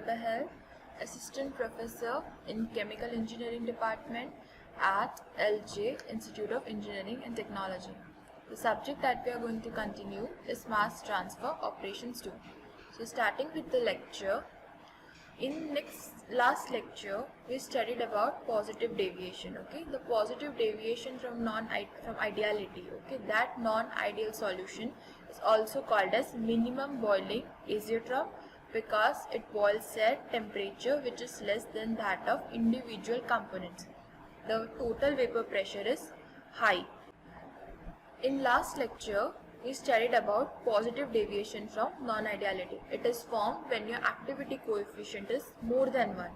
Beher, Assistant Professor in Chemical Engineering Department at LJ Institute of Engineering and Technology. The subject that we are going to continue is Mass Transfer Operations 2. So starting with the lecture, in last lecture we studied about positive deviation. Okay, the positive deviation from ideality. Okay, that non-ideal solution is also called as minimum boiling azeotrope because it boils at temperature which is less than that of individual components. The total vapor pressure is high. In last lecture, we studied about positive deviation from non-ideality. It is formed when your activity coefficient is more than 1.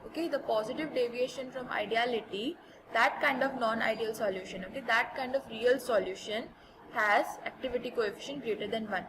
Okay, the positive deviation from ideality, that kind of non-ideal solution, okay, that kind of real solution has activity coefficient greater than 1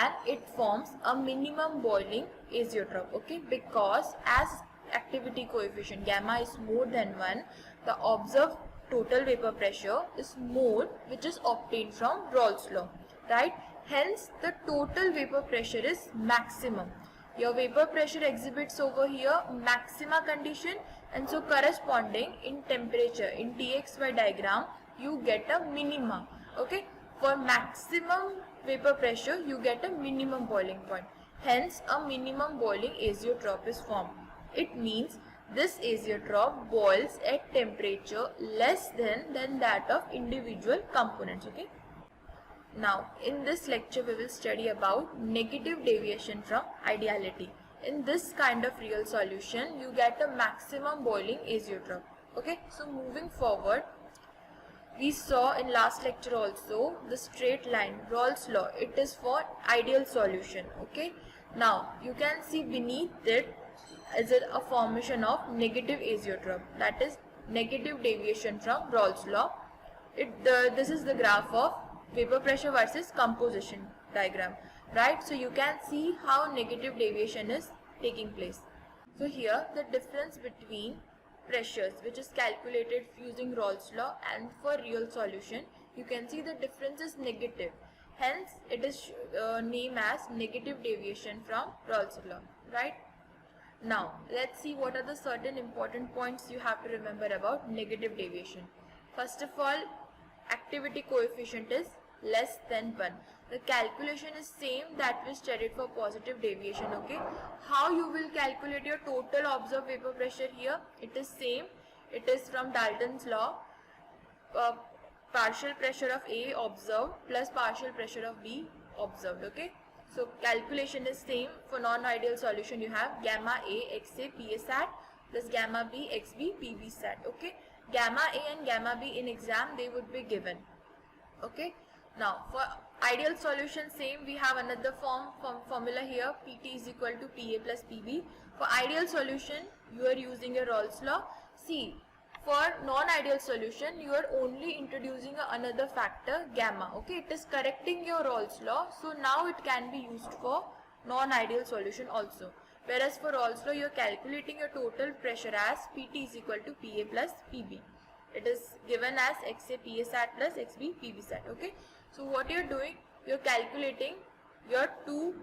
and it forms a minimum boiling azeotrope, okay, because as activity coefficient gamma is more than 1, the observed total vapor pressure is more, which is obtained from Raoult's law, right? Hence the total vapor pressure is maximum. Your vapor pressure exhibits over here maxima condition, and so corresponding in temperature in Txy diagram you get a minima. Okay, for maximum vapor pressure you get a minimum boiling point, hence a minimum boiling azeotrope is formed. It means this azeotrope boils at temperature less than that of individual components. Okay. Now in this lecture we will study about negative deviation from ideality. In this kind of real solution you get a maximum boiling azeotrope. Okay. So moving forward, we saw in last lecture also the straight line, Raoult's law. It is for ideal solution. Okay. Now you can see beneath it is a formation of negative azeotrope, that is negative deviation from Raoult's law. This is the graph of vapor pressure versus composition diagram, right? So you can see how negative deviation is taking place. So here the difference between pressures which is calculated using Raoult's law and for real solution, you can see the difference is negative, hence it is named as negative deviation from Raoult's law, right? Now let's see what are the certain important points you have to remember about negative deviation. First of all, activity coefficient is less than 1. The calculation is same that we studied for positive deviation. Okay, how you will calculate your total observed vapor pressure here? It is same. It is from Dalton's law. Partial pressure of A observed plus partial pressure of B observed. Okay. So calculation is same. For non-ideal solution you have gamma A XA PSat plus gamma B XB PBsat. Okay, gamma A and gamma B in exam they would be given. Okay, now for ideal solution same, we have another formula here, PT is equal to PA plus PB. For ideal solution you are using a Raoult's law. See, for non-ideal solution you are only introducing another factor gamma. Okay, it is correcting your Raoult's law, so now it can be used for non-ideal solution also. Whereas for Raoult's law you are calculating your total pressure as PT is equal to PA plus PB. It is given as XA PSat plus XB PBsat. Okay, so what you are doing, you are calculating your two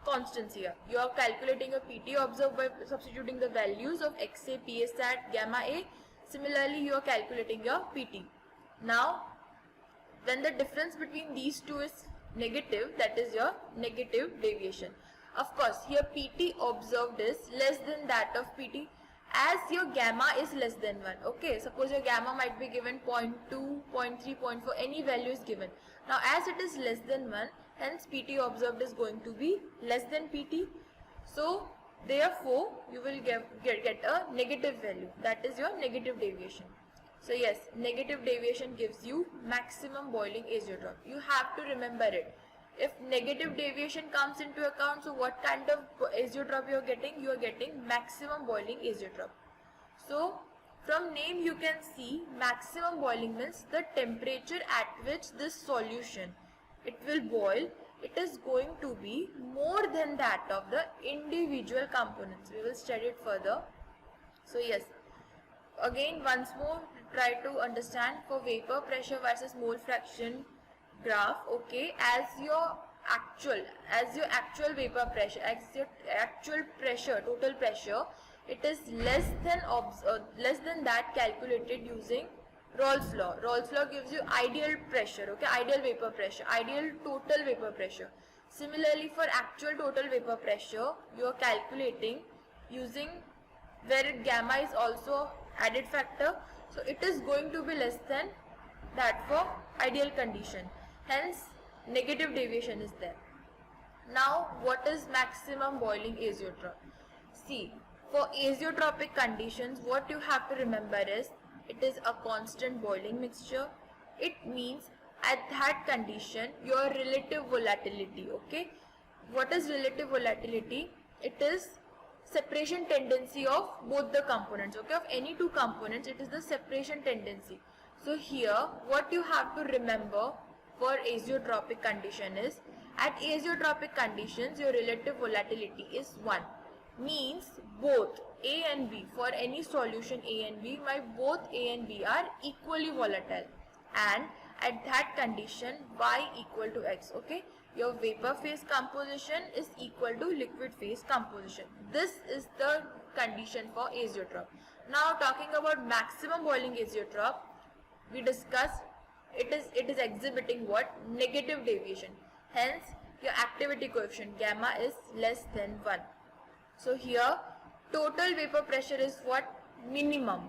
constants here. You are calculating your PT observed by substituting the values of XA, PSat, gamma A. Similarly, you are calculating your PT. Now, when the difference between these two is negative, that is your negative deviation. Of course, here PT observed is less than that of PT as your gamma is less than 1. Okay, suppose your gamma might be given 0.2, 0.3, 0.4, any value is given. Now as it is less than 1, hence PT observed is going to be less than PT. So therefore you will get a negative value, that is your negative deviation. So yes, negative deviation gives you maximum boiling azeotrope. You have to remember it. If negative deviation comes into account, so what kind of azeotrope you are getting? You are getting maximum boiling azeotrope. So from name you can see maximum boiling means the temperature at which this solution it will boil, it is going to be more than that of the individual components. We will study it further. So yes, again once more try to understand for vapor pressure versus mole fraction graph. Okay, as your actual vapor pressure, as your actual pressure, total pressure, it is less than that calculated using Raoult's law. Raoult's law gives you ideal pressure, okay, ideal vapor pressure, ideal total vapor pressure. Similarly, for actual total vapor pressure, you are calculating using where gamma is also added factor, so it is going to be less than that for ideal condition. Hence, negative deviation is there. Now, what is maximum boiling azeotrope? See, for azeotropic conditions, what you have to remember is it is a constant boiling mixture. It means at that condition your relative volatility, okay? What is relative volatility? It is separation tendency of both the components, okay? Of any two components, it is the separation tendency. So here what you have to remember for azeotropic condition is, at azeotropic conditions your relative volatility is 1. Means both A and B, for any solution A and B, both A and B are equally volatile, and at that condition y equal to x, okay? Your vapor phase composition is equal to liquid phase composition. This is the condition for azeotrope. Now talking about maximum boiling azeotrope, we discussed it is exhibiting what? Negative deviation. Hence your activity coefficient gamma is less than 1. So here total vapor pressure is what? Minimum,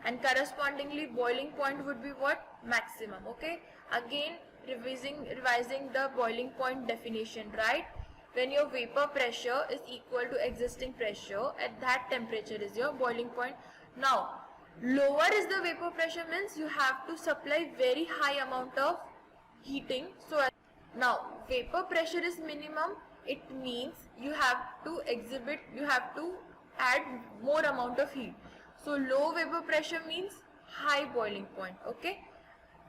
and correspondingly boiling point would be what? Maximum, okay? Again revising the boiling point definition, right? When your vapor pressure is equal to existing pressure, at that temperature is your boiling point. Now lower is the vapor pressure means you have to supply very high amount of heating. So now vapor pressure is minimum, it means you have to add more amount of heat. So low vapor pressure means high boiling point, okay?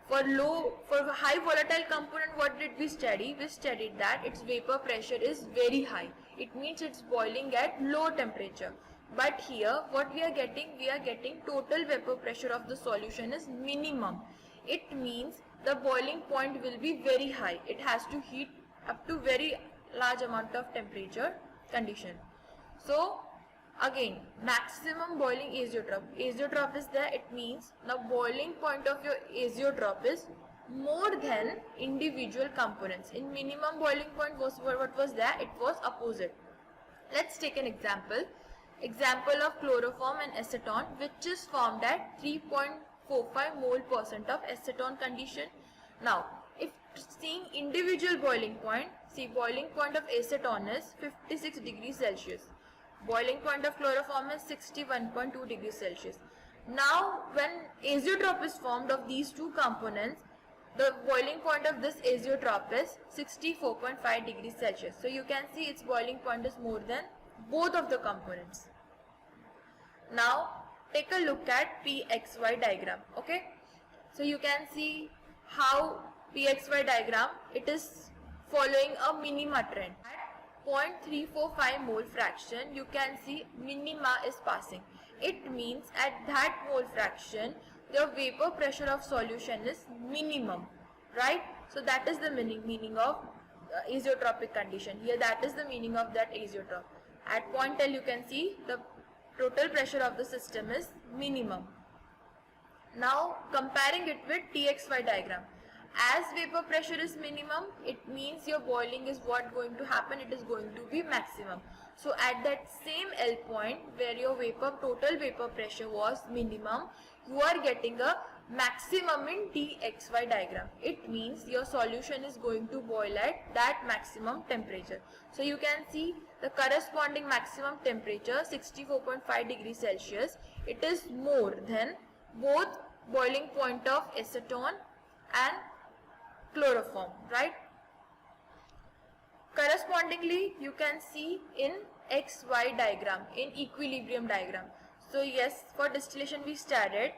For high volatile component, what did we study? We studied that its vapor pressure is very high. It means it's boiling at low temperature. But here what we are getting total vapor pressure of the solution is minimum. It means the boiling point will be very high. It has to heat up to very large amount of temperature condition. So again, maximum boiling azeotrope is there. It means the boiling point of your azeotrope is more than individual components. In minimum boiling point what was there? It was opposite. Let's take an example. Example of chloroform and acetone, which is formed at 3.45 mole% of acetone condition. Now, if seeing individual boiling point, see boiling point of acetone is 56 degrees Celsius. Boiling point of chloroform is 61.2 degrees Celsius. Now, when azeotrope is formed of these two components, the boiling point of this azeotrope is 64.5 degrees Celsius. So you can see its boiling point is more than both of the components. Now take a look at PXY diagram, okay? So you can see how PXY diagram, it is following a minima trend. At 0.345 mole fraction, you can see minima is passing. It means at that mole fraction, the vapor pressure of solution is minimum, right? So that is the meaning of azeotropic condition. Here that is the meaning of that azeotrope. At point L you can see the total pressure of the system is minimum. Now comparing it with TXY diagram. As vapor pressure is minimum, it means your boiling is what going to happen? It is going to be maximum. So at that same L point where your total vapor pressure was minimum, you are getting a maximum in TXY diagram. It means your solution is going to boil at that maximum temperature. So you can see the corresponding maximum temperature 64.5 degrees Celsius. It is more than both boiling point of acetone and chloroform, right? Correspondingly, you can see in XY diagram, in equilibrium diagram. So yes, for distillation we studied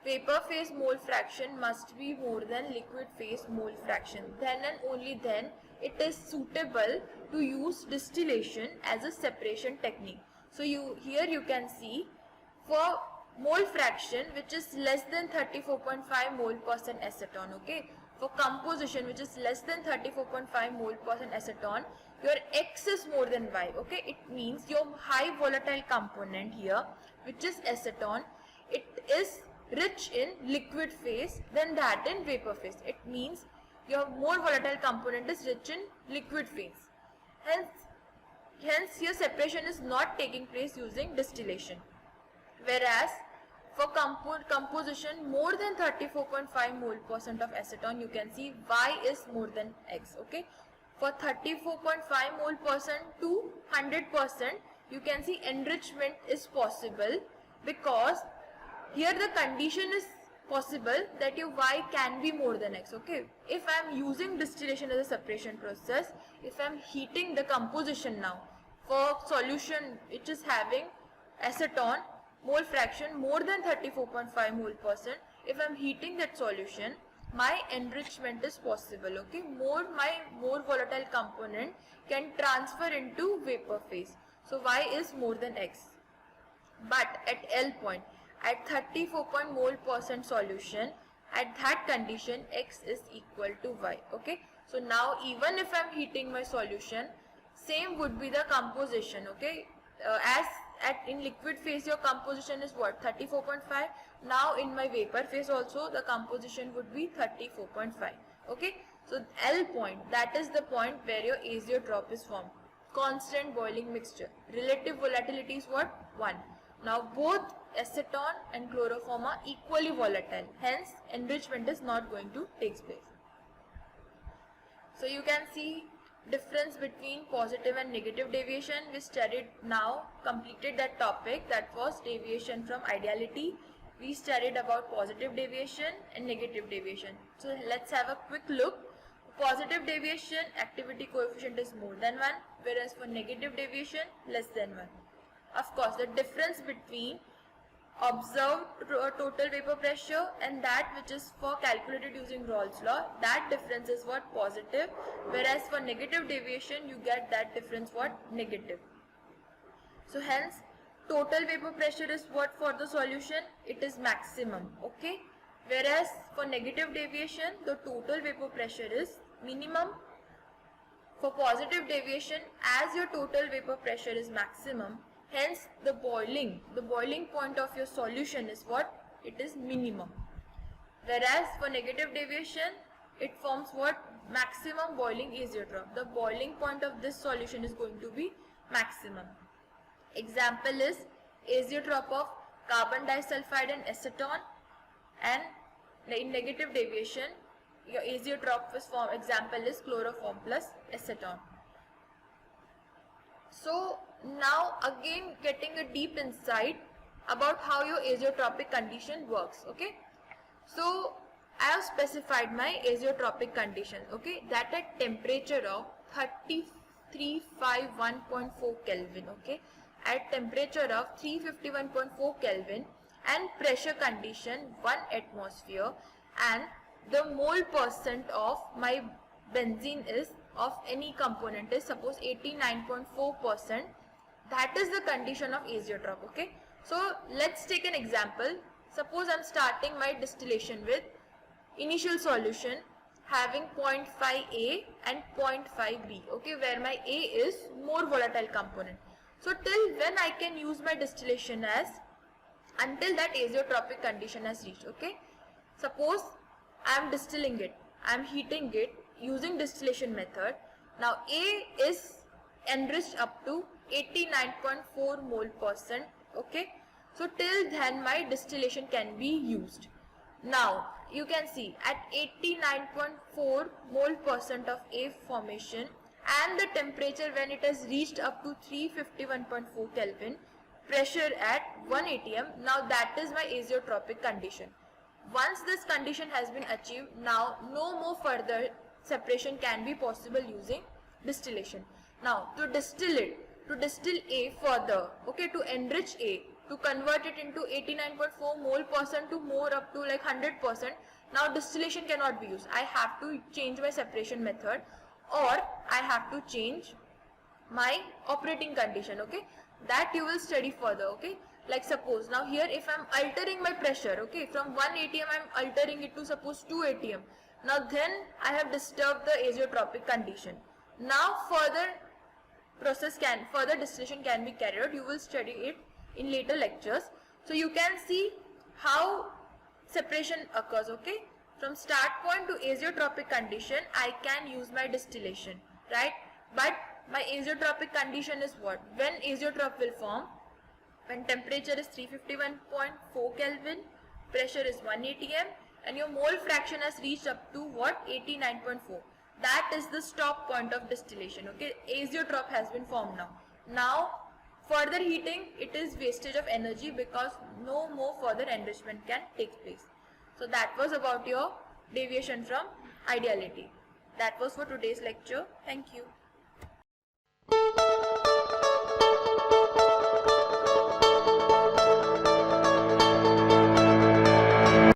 vapor phase mole fraction must be more than liquid phase mole fraction. Then and only then it is suitable to use distillation as a separation technique. So here you can see for mole fraction which is less than 34.5 mole percent acetone. Okay, for composition which is less than 34.5 mole percent acetone, your X is more than Y. Okay, it means your high volatile component here, which is acetone, it is rich in liquid phase than that in vapor phase. It means your more volatile component is rich in liquid phase. Hence your separation is not taking place using distillation. Whereas for composition more than 34.5 mole percent of acetone, you can see Y is more than X. Okay, for 34.5 mole percent to 100%, you can see enrichment is possible, because here the condition is possible that your Y can be more than X. Okay, if I am using distillation as a separation process, if I am heating the composition now for solution which is having acetone mole fraction more than 34.5 mole percent, if I am heating that solution, my enrichment is possible. Okay, my more volatile component can transfer into vapor phase. So Y is more than X. But at L point, at 34 mole percent solution, at that condition X is equal to Y. Okay, so now even if I am heating my solution, same would be the composition. Okay, in liquid phase your composition is what, 34.5. Now in my vapor phase also the composition would be 34.5. Okay, so L point, that is the point where your azeotrope is formed. Constant boiling mixture, relative volatility is what, 1. Now both acetone and chloroform are equally volatile, hence enrichment is not going to take place. So you can see difference between positive and negative deviation. We studied now, completed that topic, that was deviation from ideality. We studied about positive deviation and negative deviation. So let's have a quick look. Positive deviation, activity coefficient is more than 1, whereas for negative deviation, less than 1. Of course, the difference between observed total vapor pressure and that which is for calculated using Raoult's law, that difference is what, positive, whereas for negative deviation you get that difference what, negative. So hence total vapor pressure is what for the solution, it is maximum. Okay, whereas for negative deviation the total vapor pressure is minimum. For positive deviation, as your total vapor pressure is maximum, hence the boiling point of your solution is what, it is minimum. Whereas for negative deviation, it forms what, maximum boiling azeotrope. The boiling point of this solution is going to be maximum. Example is azeotrope of carbon disulfide and acetone, and in negative deviation your azeotrope is formed, example is chloroform plus acetone. So now again getting a deep insight about how your azeotropic condition works. Okay, so I have specified my azeotropic condition. Okay, that at temperature of 351.4 Kelvin. Okay, at temperature of 351.4 Kelvin and pressure condition 1 atmosphere, and the mole percent of my benzene is of any component is suppose 89.4%. That is the condition of azeotrope. Okay, so let's take an example. Suppose I'm starting my distillation with initial solution having 0.5 A and 0.5 B. Okay, where my A is more volatile component. So till when I can use my distillation as, until that azeotropic condition has reached. Okay, suppose I am distilling it, I am heating it using distillation method. Now A is enriched up to 89.4 mole percent. Okay, so till then my distillation can be used. Now you can see at 89.4 mole percent of A formation and the temperature when it has reached up to 351.4 Kelvin, pressure at 1 atm, now that is my azeotropic condition. Once this condition has been achieved, now no more further separation can be possible using distillation. Now to distill A further, okay, to enrich A, to convert it into 89.4 mole percent to more up to like 100%, now distillation cannot be used. I have to change my separation method, or I have to change my operating condition. Okay, that you will study further. Okay, Like suppose now here if I'm altering my pressure, okay, from 1 atm I'm altering it to suppose 2 atm. Now then I have disturbed the azeotropic condition. Now further distillation can be carried out. You will study it in later lectures. So you can see how separation occurs, okay. From start point to azeotropic condition I can use my distillation, right? But my azeotropic condition is what? When azeotrope will form? When temperature is 351.4 Kelvin, pressure is 1 atm and your mole fraction has reached up to what? 89.4. That is the stop point of distillation, okay. Azeotrope has been formed now. Now further heating, it is wastage of energy because no more further enrichment can take place. So that was about your deviation from ideality. That was for today's lecture. Thank you.